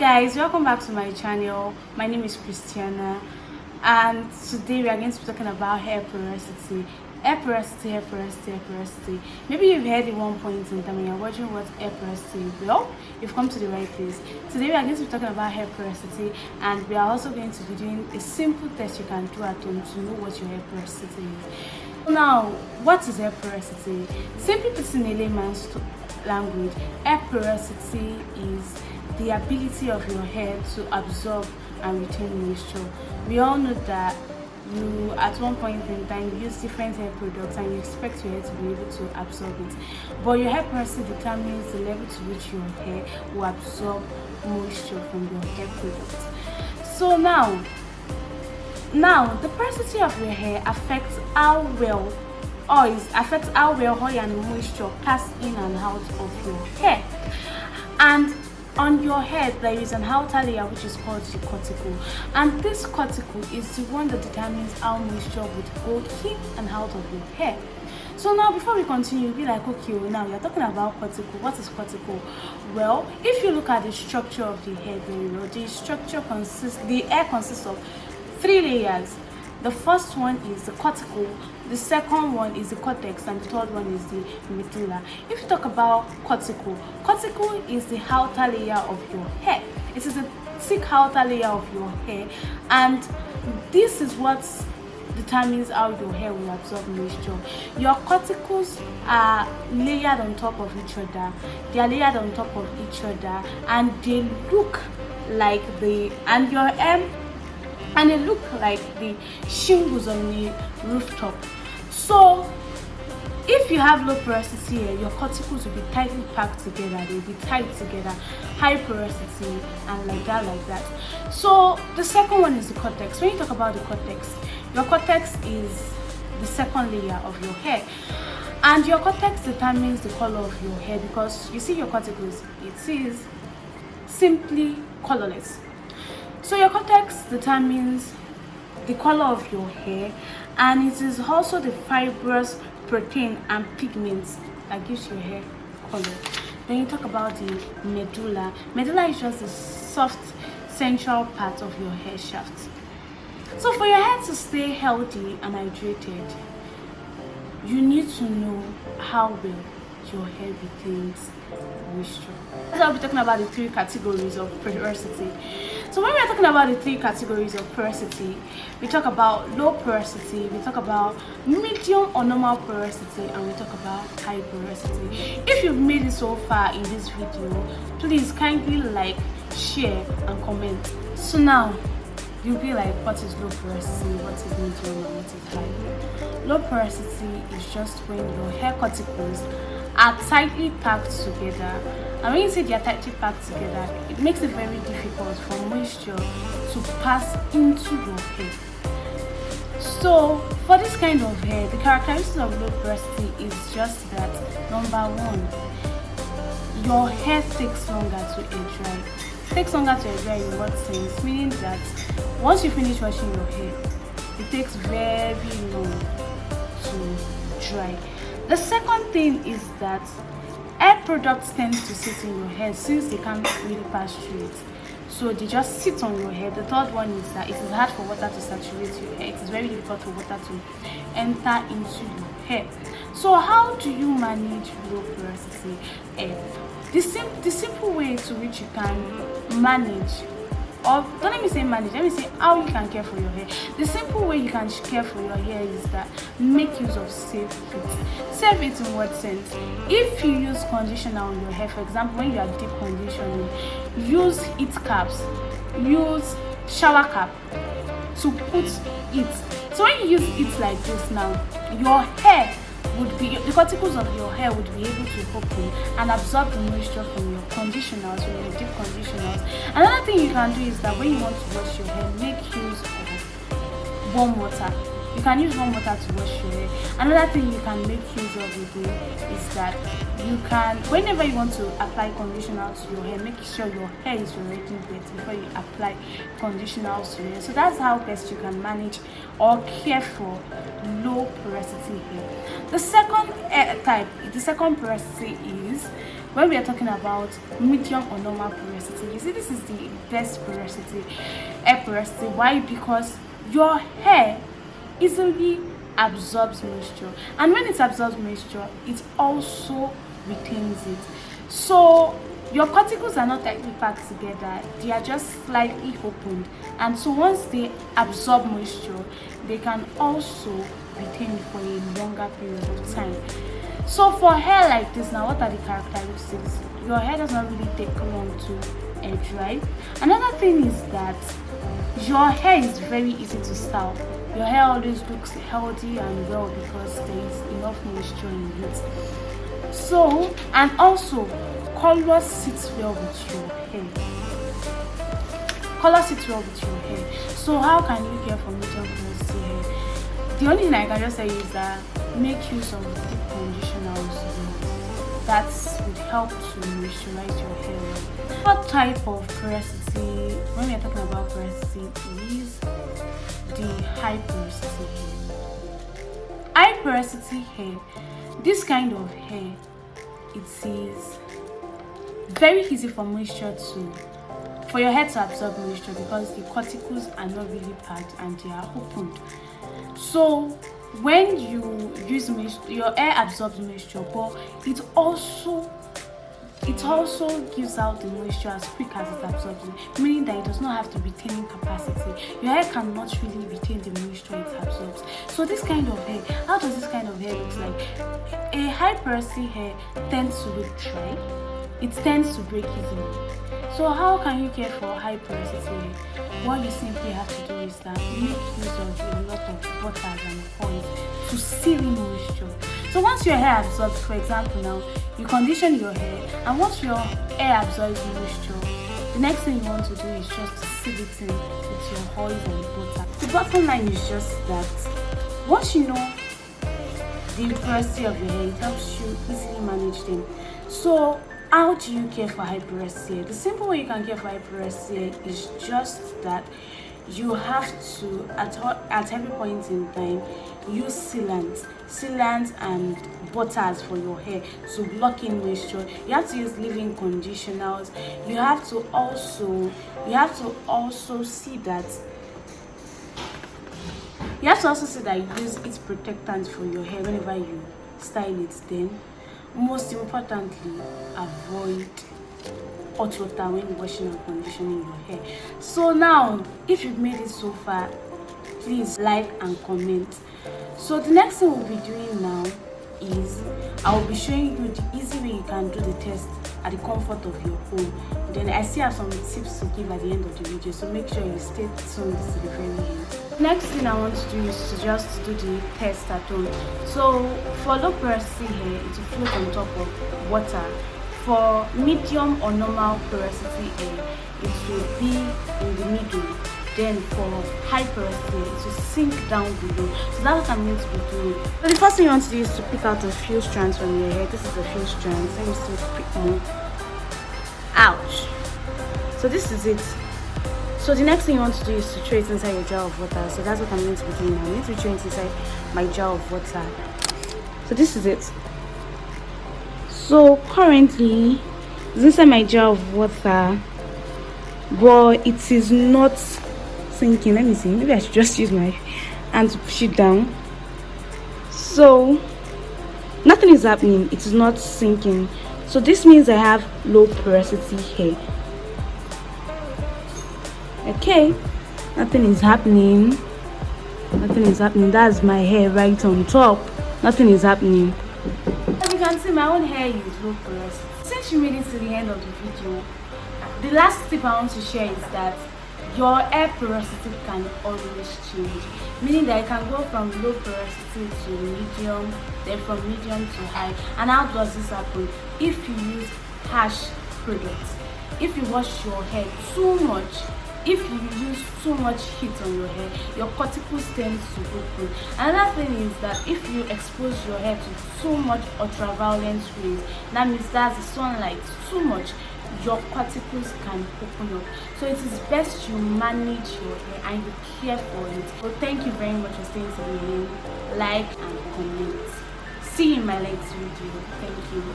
guys, welcome back to my channel. My name is Christiana, and today we are going to be talking about hair porosity. Maybe you've heard it one point in time and you're wondering what hair porosity is. Well, you've come to the right place. Today we are going to be talking about hair porosity, and we are also going to be doing a simple test you can do at home to know what your hair porosity is. Now, what is hair porosity? Simply put in a layman's language, hair porosity is the ability of your hair to absorb and retain moisture. We all know that you at one point in time use different hair products and you expect your hair to be able to absorb it, but your hair porosity determines the level to which your hair will absorb moisture from your hair products. So now the porosity of your hair affects how well oil and moisture pass in and out of your hair. And on your head there is an outer layer which is called the cuticle, and this cuticle is the one that determines how moisture would go in and out of your hair. So now, before we continue, you'll be like, okay, now you're talking about cuticle. What is cuticle? Well, if you look at the structure of the hair very well, the hair consists of 3 layers. The first one is the cuticle, the second one is the cortex, and the third one is the medulla. If you talk about cuticle is the outer layer of your hair. It is a thick outer layer of your hair, and this is what determines how your hair will absorb moisture. Your cuticles are layered on top of each other. They are layered on top of each other, and they look like they look like the shingles on the rooftop. So if you have low porosity hair, your cuticles will be tightly packed together, they'll be tight together, high porosity, and like that. So the second one is the cortex. When you talk about the cortex, your cortex is the second layer of your hair, and your cortex determines the color of your hair, because you see your cuticles, it is simply colorless. So your cortex determines the color of your hair, and it is also the fibrous protein and pigments that gives your hair color. When you talk about the medulla is just the soft central part of your hair shaft. So for your hair to stay healthy and hydrated, you need to know how well your hair retains moisture. So I'll be talking about the 3 categories of porosity. So when we are talking about the 3 categories of porosity, we talk about low porosity, we talk about medium or normal porosity, and we talk about high porosity. If you've made it so far in this video, please kindly like, share, and comment. So now you'll be like, what is low porosity, what is medium, and what is high? Low porosity is just when your hair cuticles are tightly packed together, and when you say they are tightly packed together, it makes it very difficult for moisture to pass into your hair. So for this kind of hair, the characteristics of low porosity is just that, number 1, your hair takes longer to air dry. It takes longer to air dry in what sense? Meaning that once you finish washing your hair, it takes very long to dry. The second thing is that hair products tend to sit in your hair since they can't really pass through it. So they just sit on your hair. The third one is that it is hard for water to saturate your hair. It is very difficult for water to enter into your hair. So how do you manage low porosity hair? The simple way to which you can manage, or don't let me say manage, let me say how you can care for your hair. The simple way you can care for your hair is that make use of safe heat. Safe heat in what sense? If you use conditioner on your hair, for example, when you are deep conditioning, use heat caps, use shower cap to put it. So when you use it like this now, your hair would be, the cuticles of your hair would be able to open and absorb the moisture from your conditioners, from your deep conditioners. Another thing you can do is that when you want to wash your hair, make use of warm water. You can use warm water to wash your hair. Another thing you can make use of is that you can, whenever you want to apply conditioner to your hair, make sure your hair is already wet before you apply conditioner to your hair. So that's how best you can manage or care for low porosity hair. The second porosity is when we are talking about medium or normal porosity, you see this is the best porosity, air porosity. Why? Because your hair easily absorbs moisture, and when it absorbs moisture, it also retains it. So your cuticles are not tightly packed together, they are just slightly opened, and so once they absorb moisture, they can also retain it for a longer period of time. So for hair like this, now what are the characteristics? Your hair does not really take long to air dry. Another thing is that your hair is very easy to style. Your hair always looks healthy and well because there is enough moisture in it. So, and also color sits well with your hair. Color sits well with your hair. So how can you care for medium porosity hair? The only thing I can just say is that make use of deep conditioners. That would help to moisturize your hair. What type of porosity? When we are talking about porosity, is the high porosity hair. High porosity hair. This kind of hair, it is very easy for your hair to absorb moisture because the cuticles are not really packed and they are opened. So when you use moisture, your hair absorbs moisture, but it also gives out the moisture as quick as it absorbs it, meaning that it does not have the retaining capacity. Your hair cannot really retain the moisture it absorbs. So this kind of hair, how does this kind of hair look like? A high porosity hair tends to look dry. It tends to break easily. So how can you care for high porosity hair? What you simply have to do is that make use of a lot of butters and oils to seal in moisture. So once your hair absorbs, for example now, you condition your hair, and once your hair absorbs moisture, the next thing you want to do is just to seal it in with your oils and butter. The bottom line is just that once you know the porosity of your hair, it helps you easily manage them. So how do you care for high porosity hair? The simple way you can care for high porosity hair is just that you have to, at every point in time, use sealants and butters for your hair to block in moisture. You have to use leave-in conditioners. You have to also see that you use its protectant for your hair whenever you style it. Then most importantly, avoid hot water when washing and conditioning your hair. So now, if you've made it so far, please like and comment. So the next thing we'll be doing now is I will be showing you the easy way you can do the test at the comfort of your home. Then I still have some tips to give at the end of the video, so make sure you stay tuned to the very end. Next thing I want to do is to just do the test at home. So for low porosity hair, it will float on top of water. For medium or normal porosity hair, it will be in the middle. Then for high porosity, it will sink down below. So that's what I'm going to be doing. So the first thing you want to do is to pick out a few strands from your hair. This is a few strands. Let me see, pick more. Ouch. So this is it. So the next thing you want to do is to throw it inside your jar of water. So that's what I'm going to be doing now. I'm going to throw it inside my jar of water. So this is it. So currently it's inside my jar of water, but it is not sinking. Let me see, maybe I should just use my hand to push it down. So nothing is happening, it is not sinking. So this means I have low porosity hair. Okay, nothing is happening. That's my hair right on top. Nothing is happening. As you can see, my own hair is low porosity. Since you made it to the end of the video, the last tip I want to share is that your hair porosity can always change, meaning that it can go from low porosity to medium, then from medium to high. And how does this happen? If you use harsh products, if you wash your hair too much, if you use too much heat on your hair, your cuticles tend to open. Another thing is that if you expose your hair to too much ultraviolet rays, that means that's the sunlight too much, your cuticles can open up. So it is best you manage your hair and you care for it. So thank you very much for staying to the end. Like and comment. See you in my next video. Thank you.